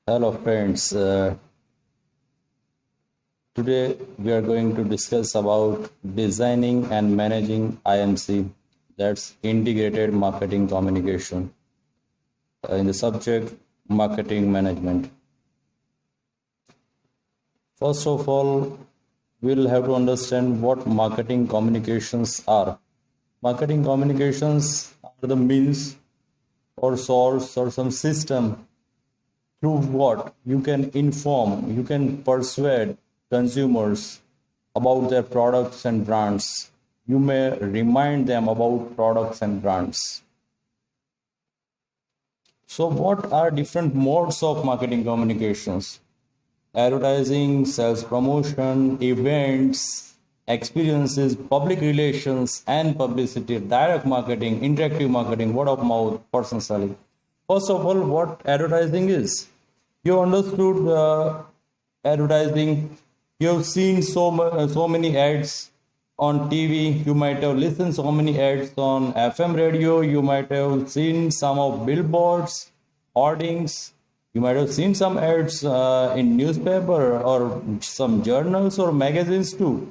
Hello friends, today we are going to discuss about designing and managing IMC, that's integrated marketing communication, in the subject marketing management. First of all, we'll have to understand what marketing communications are. Marketing communications are the means or source or some system through what you can inform, you can persuade consumers about their products and brands. You may remind them about products and brands. So, what are different modes of marketing communications? Advertising, sales promotion, events, experiences, public relations, and publicity, direct marketing, interactive marketing, word of mouth, person selling. First of all, what advertising is? You understood advertising. You've seen so many ads on TV. You might have listened so many ads on FM radio. You might have seen some of billboards, hoardings. You might have seen some ads in newspaper or some journals or magazines too.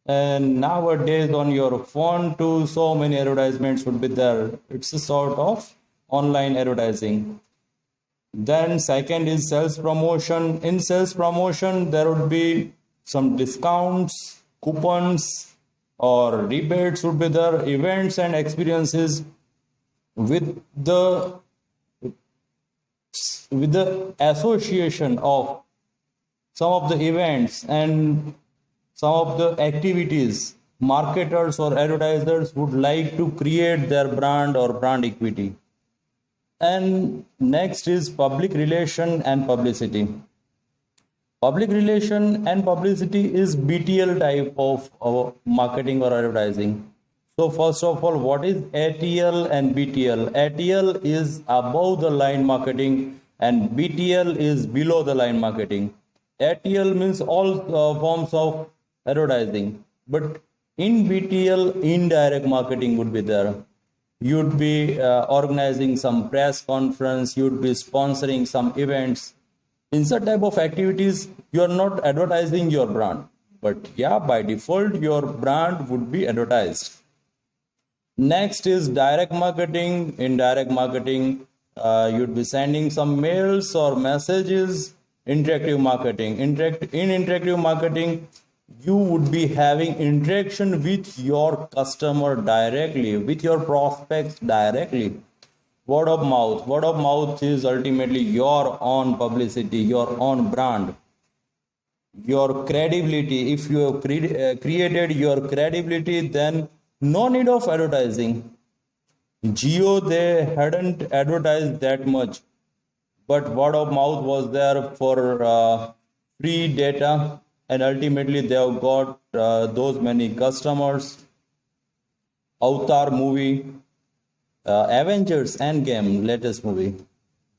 And nowadays on your phone too, so many advertisements would be there. It's a sort of online advertising. Then second is sales promotion. In sales promotion, there would be some discounts, coupons, or rebates would be there, events and experiences with the association of some of the events and some of the activities marketers or advertisers would like to create their brand or brand equity. And next is public relation and publicity. Public relation and publicity is BTL type of marketing or advertising. So first of all, what is ATL and BTL? ATL is above the line marketing and BTL is below the line marketing. ATL means all forms of advertising, but in BTL, indirect marketing would be there. You'd be organizing some press conference, you'd be sponsoring some events. In such type of activities, you are not advertising your brand, but yeah, by default, your brand would be advertised. Next is direct marketing. In direct marketing, you'd be sending some mails or messages. Interactive marketing. In interactive marketing, you would be having interaction with your customer directly, with your prospects directly. Word of mouth. Word of mouth is ultimately your own publicity, your own brand, your credibility. If you have created your credibility, then no need of advertising. Geo, they hadn't advertised that much, but word of mouth was there for free data, and ultimately they have got those many customers. Avatar movie, Avengers Endgame, latest movie,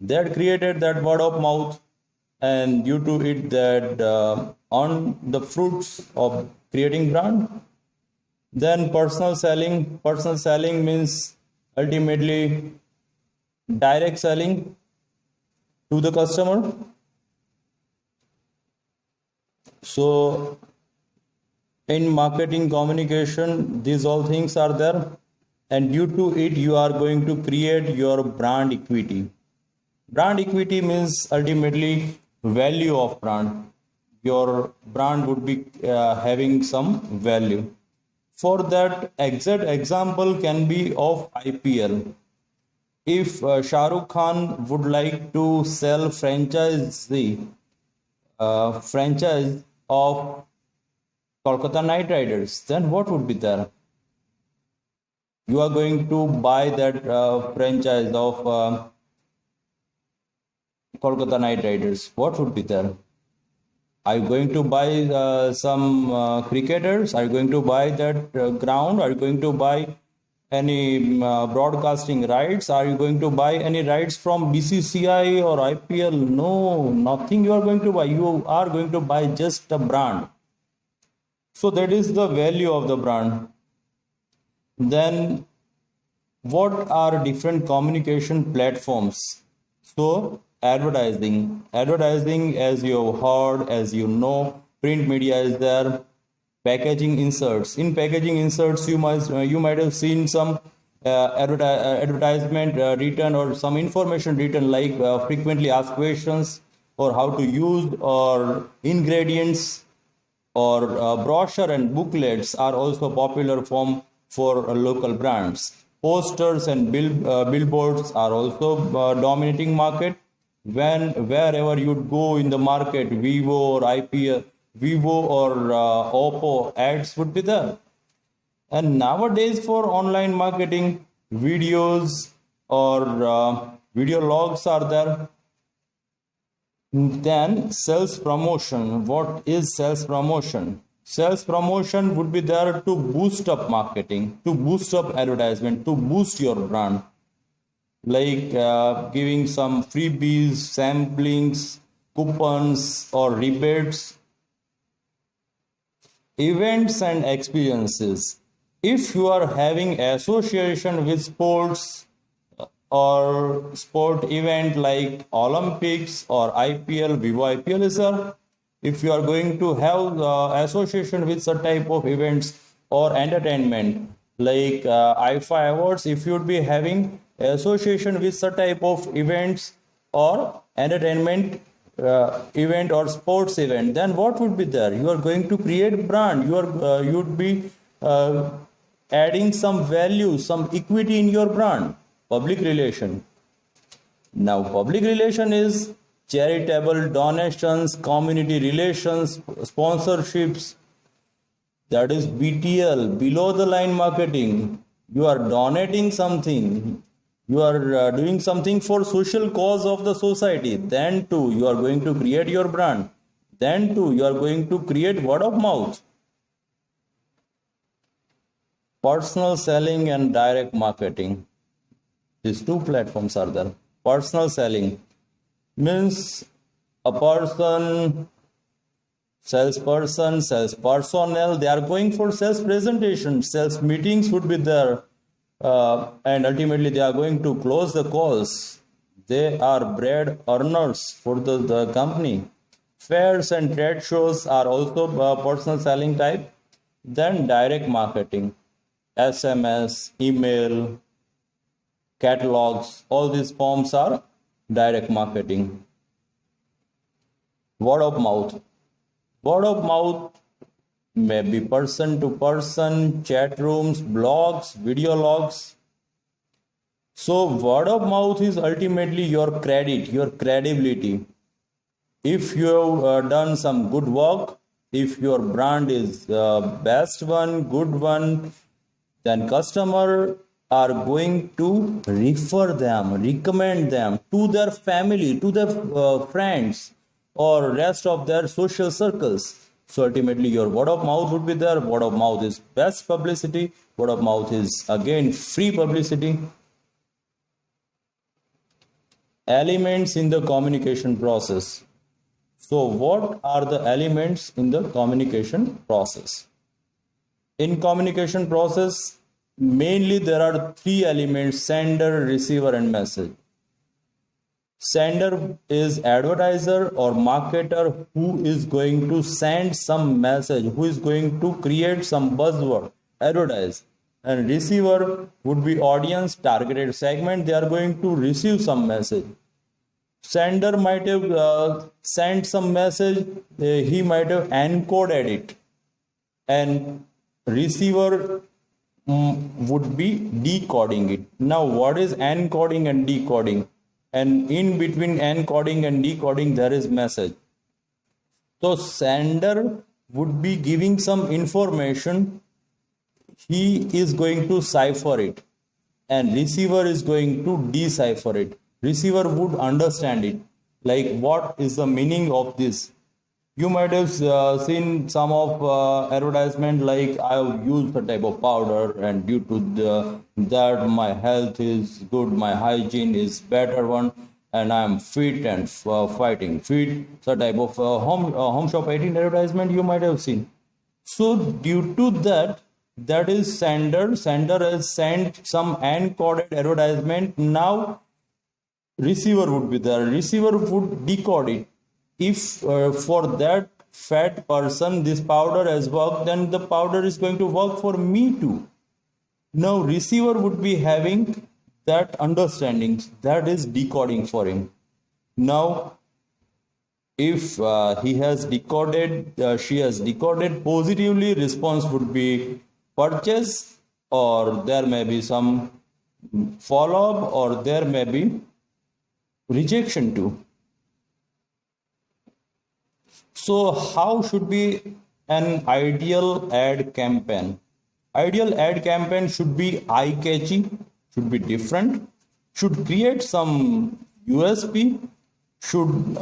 they had created that word of mouth, and due to it, that on the fruits of creating brand. Then personal selling. Personal selling means ultimately direct selling to the customer. So in marketing communication, these all things are there, and due to it, you are going to create your brand equity. Brand equity means ultimately value of brand. Your brand would be having some value. For that, exact example can be of IPL. If Shah Rukh Khan would like to sell franchise of Kolkata Knight Riders, then what would be there? You are going to buy that franchise of Kolkata Knight Riders. What would be there? Are you going to buy some cricketers? Are you going to buy that ground? Are you going to buy any broadcasting rights? Are you going to buy any rights from BCCI or IPL? No, nothing you are going to buy. You are going to buy just a brand. So that is the value of the brand. Then what are different communication platforms? So Advertising, as you have heard, as you know, print media is there. Packaging inserts. In packaging inserts, you might have seen some advertisement written, or some information written, like frequently asked questions, or how to use, or ingredients, or brochure and booklets are also popular form for local brands. Posters and billboards are also dominating market. When wherever you'd go in the market, Vivo or Oppo ads would be there. And nowadays, for online marketing, videos or video logs are there. Then sales promotion. What is sales promotion? Sales promotion would be there to boost up marketing, to boost up advertisement, to boost your brand, like giving some freebies, samplings, coupons, or rebates. Events and experiences. If you are having association with sports or sport event like Olympics or IPL, Vivo IPL is there. If you are going to have association with such type of events or entertainment like IFA Awards, if you would be having association with such type of events or entertainment event or sports event, then what would be there? You are going to create brand. You'd be adding some value, some equity in your brand. Public relation. Now, public relation is charitable donations, community relations, sponsorships. That is BTL, below the line marketing. You are donating something. You are doing something for social cause of the society. Then too, you are going to create your brand. Then too, you are going to create word of mouth. Personal selling and direct marketing. These two platforms are there. Personal selling means a person, salesperson, sales personnel, they are going for sales presentation, sales meetings would be there, and ultimately they are going to close the calls. They are bread earners for the company. Fairs and trade shows are also personal selling type. Then direct marketing, SMS, email, catalogs, all these forms are direct marketing. Word of mouth. Word of mouth may be person to person, chat rooms, blogs, video logs. So word of mouth is ultimately your credit, your credibility. If you have done some good work, if your brand is best one, good one, then customer are going to refer them, recommend them to their family, to their friends, or rest of their social circles. So ultimately your word of mouth would be there. Word of mouth is best publicity. Word of mouth is again free publicity. Elements in the communication process. So what are the elements in the communication process? In communication process, mainly there are three elements: sender, receiver, and message. Sender is advertiser or marketer who is going to send some message, who is going to create some buzzword, advertise. And receiver would be audience, targeted segment, they are going to receive some message. Sender might have sent some message, he might have encoded it, and receiver would be decoding it. Now, what is encoding and decoding? And in between encoding and decoding, there is message. So sender would be giving some information, he is going to cipher it, and receiver is going to decipher it. Receiver would understand it, like what is the meaning of this. You might have seen some of advertisement like I have used a type of powder, and due to that my health is good, my hygiene is better one, and I am fit and fighting fit. So type of home shop 18 advertisement you might have seen. So due to that, that is sender has sent some encoded advertisement. Now receiver would be there. Receiver would decode it. If for that fat person this powder has worked, then the powder is going to work for me too. Now receiver would be having that understanding, that is decoding for him. Now if he has decoded, she has decoded positively, response would be purchase, or there may be some follow-up, or there may be rejection too. So how should be an ideal ad campaign? Ideal ad campaign should be eye-catchy, should be different, should create some USP, should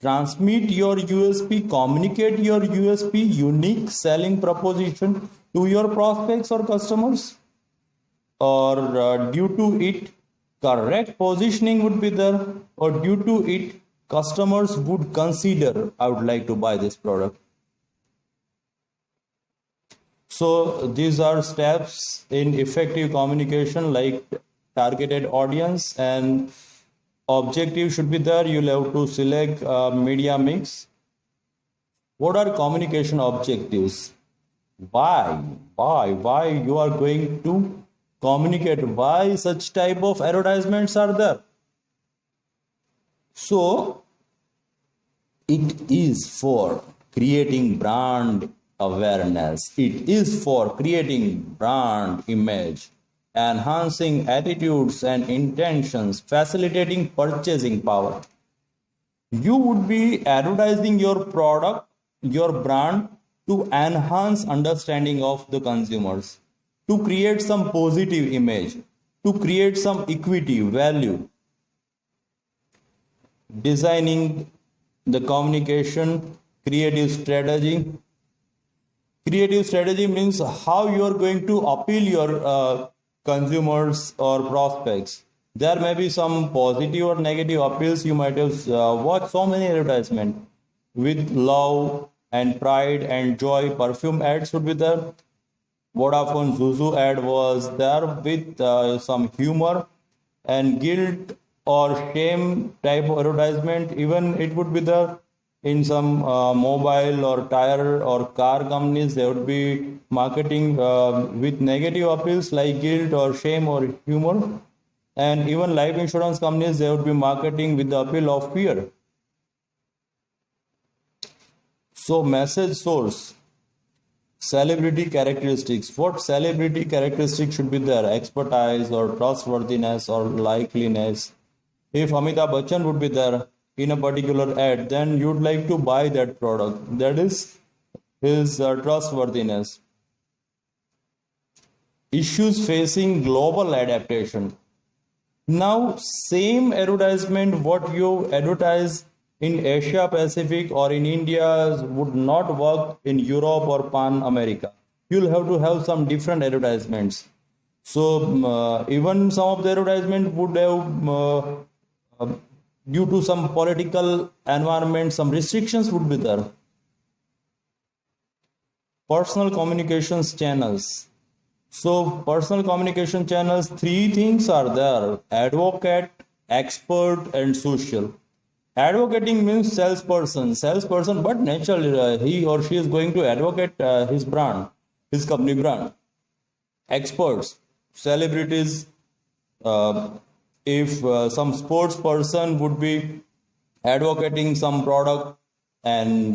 transmit your USP, communicate your USP, unique selling proposition to your prospects or customers, or due to it correct positioning would be there, or due to it customers would consider, I would like to buy this product. So these are steps in effective communication, like targeted audience and objective should be there. You'll have to select media mix. What are communication objectives? Why you are going to communicate? Why such type of advertisements are there? So it is for creating brand awareness. It is for creating brand image, enhancing attitudes and intentions, facilitating purchasing power. You would be advertising your product, your brand, to enhance understanding of the consumers, to create some positive image, to create some equity value. Designing the communication creative strategy. Creative strategy means how you are going to appeal your consumers or prospects. There may be some positive or negative appeals. You might have watched so many advertisements with love and pride and joy. Perfume ads would be there. Vodafone Zuzu ad was there with some humor and guilt or shame type of advertisement. Even it would be there in some mobile or tire or car companies. They would be marketing with negative appeals like guilt or shame or humor. And even life insurance companies, they would be marketing with the appeal of fear. So message source, celebrity characteristics. What celebrity characteristics should be there? Expertise or trustworthiness or likeliness. If Amitabh Bachchan would be there in a particular ad, then you'd like to buy that product. That is his trustworthiness. Issues facing global adaptation. Now, same advertisement what you advertise in Asia Pacific or in India would not work in Europe or Pan America. You'll have to have some different advertisements. So even some of the advertisement would have due to some political environment, some restrictions would be there. Personal communications channels. So personal communication channels, three things are there: advocate, expert, and social. Advocating means salesperson, but naturally he or she is going to advocate his brand, his company brand. Experts, celebrities, if some sports person would be advocating some product and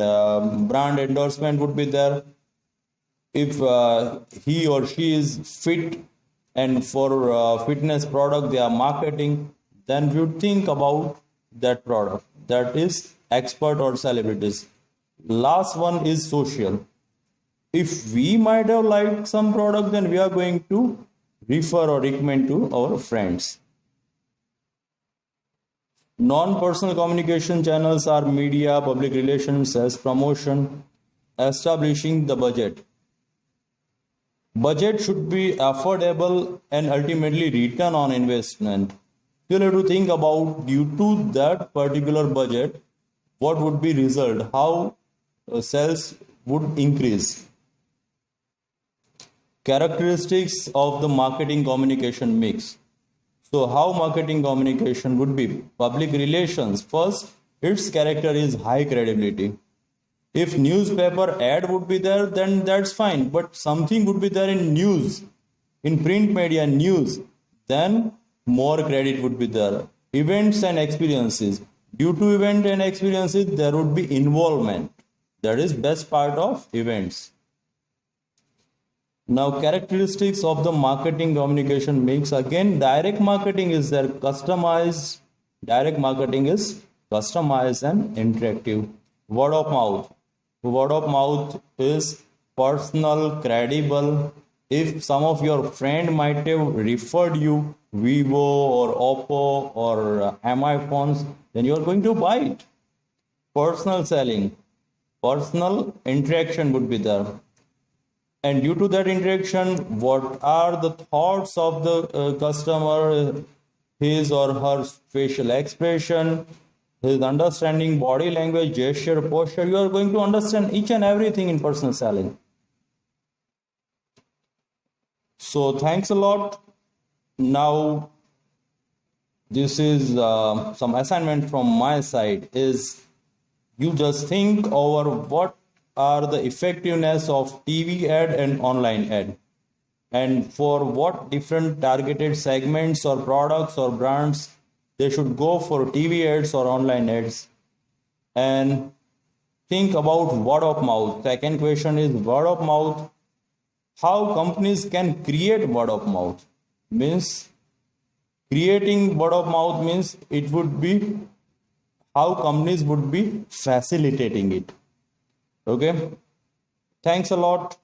brand endorsement would be there. If he or she is fit and for fitness product they are marketing, then we would think about that product. That is expert or celebrities. Last one is social. If we might have liked some product, then we are going to refer or recommend to our friends. Non-personal communication channels are media, public relations, sales promotion. Establishing the budget. Budget should be affordable and ultimately return on investment. You'll have to think about, due to that particular budget, what would be result, how sales would increase. Characteristics of the marketing communication mix. So how marketing communication would be? Public relations. First, its character is high credibility. If newspaper ad would be there, then that's fine. But something would be there in news, in print media news, then more credit would be there. Events and experiences. Due to event and experiences, there would be involvement. That is best part of events. Now, characteristics of the marketing communication mix. Again, direct marketing is there, customized. Direct marketing is customized and interactive. Word of mouth. Word of mouth is personal, credible. If some of your friend might have referred you Vivo or Oppo or MI phones, then you are going to buy it. Personal selling. Personal interaction would be there, and due to that interaction, what are the thoughts of the customer, his or her facial expression, his understanding body language, gesture, posture, you are going to understand each and everything in personal selling. So thanks a lot. Now this is some assignment from my side is you just think over what are the effectiveness of TV ad and online ad, and for what different targeted segments or products or brands they should go for TV ads or online ads. And think about word of mouth. Second question is word of mouth. How companies can create word of mouth means creating word of mouth means it would be how companies would be facilitating it. Okay, thanks a lot.